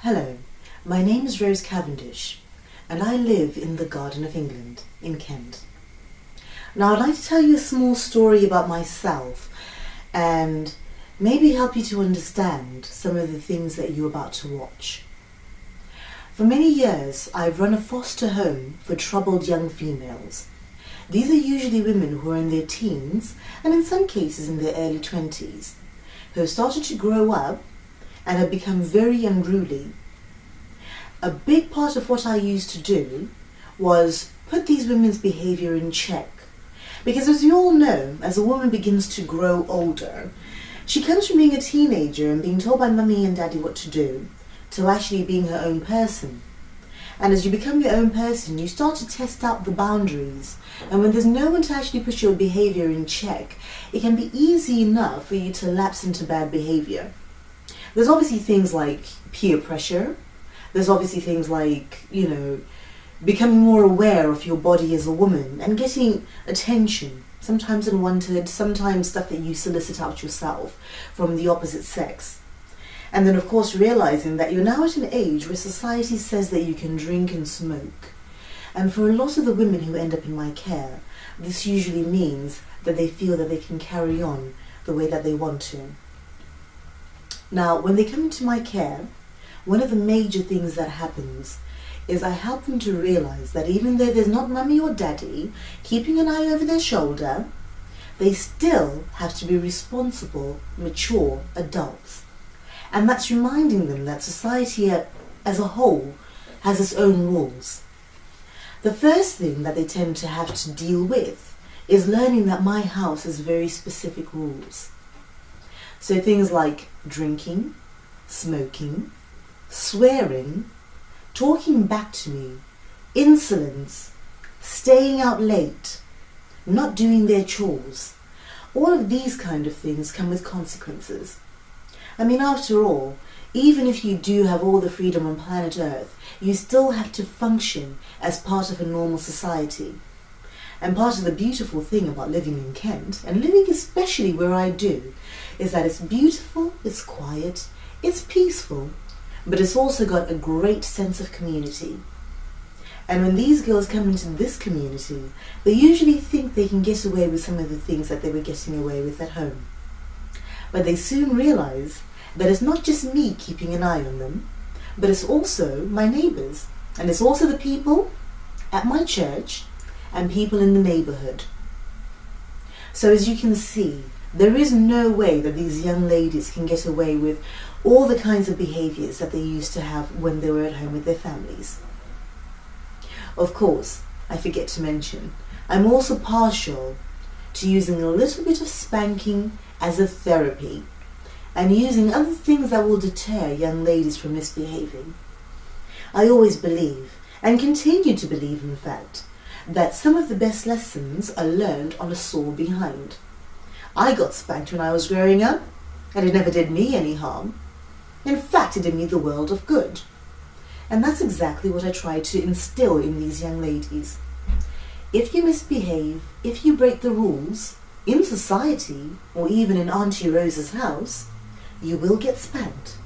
Hello, my name is Rose Cavendish and I live in the Garden of England in Kent. Now I'd like to tell you a small story about myself and maybe help you to understand some of the things that you're about to watch. For many years I've run a foster home for troubled young females. These are usually women who are in their teens and in some cases in their early 20s who have started to grow up and have become very unruly. A big part of what I used to do was put these women's behavior in check. Because as you all know, as a woman begins to grow older, she comes from being a teenager and being told by mummy and daddy what to do, to actually being her own person. And as you become your own person, you start to test out the boundaries. And when there's no one to actually put your behavior in check, it can be easy enough for you to lapse into bad behavior. There's obviously things like peer pressure. There's obviously things like, becoming more aware of your body as a woman and getting attention, sometimes unwanted, sometimes stuff that you solicit out yourself from the opposite sex. And then of course realizing that you're now at an age where society says that you can drink and smoke. And for a lot of the women who end up in my care, this usually means that they feel that they can carry on the way that they want to. Now, when they come into my care, one of the major things that happens is I help them to realize that even though there's not mummy or daddy keeping an eye over their shoulder, they still have to be responsible, mature adults. And that's reminding them that society as a whole has its own rules. The first thing that they tend to have to deal with is learning that my house has very specific rules. So things like drinking, smoking, swearing, talking back to me, insolence, staying out late, not doing their chores. All of these kind of things come with consequences. I mean, after all, even if you do have all the freedom on planet Earth, you still have to function as part of a normal society. And part of the beautiful thing about living in Kent, and living especially where I do, is that it's beautiful, it's quiet, it's peaceful, but it's also got a great sense of community. And when these girls come into this community, they usually think they can get away with some of the things that they were getting away with at home. But they soon realize that it's not just me keeping an eye on them, but it's also my neighbors, and it's also the people at my church and people in the neighborhood. So as you can see, there is no way that these young ladies can get away with all the kinds of behaviors that they used to have when they were at home with their families. Of course, I forget to mention, I'm also partial to using a little bit of spanking as a therapy and using other things that will deter young ladies from misbehaving. I always believe, and continue to believe in fact, that some of the best lessons are learned on a sore behind. I got spanked when I was growing up, and it never did me any harm. In fact, it did me the world of good. And that's exactly what I try to instill in these young ladies. If you misbehave, if you break the rules, in society, or even in Auntie Rose's house, you will get spanked.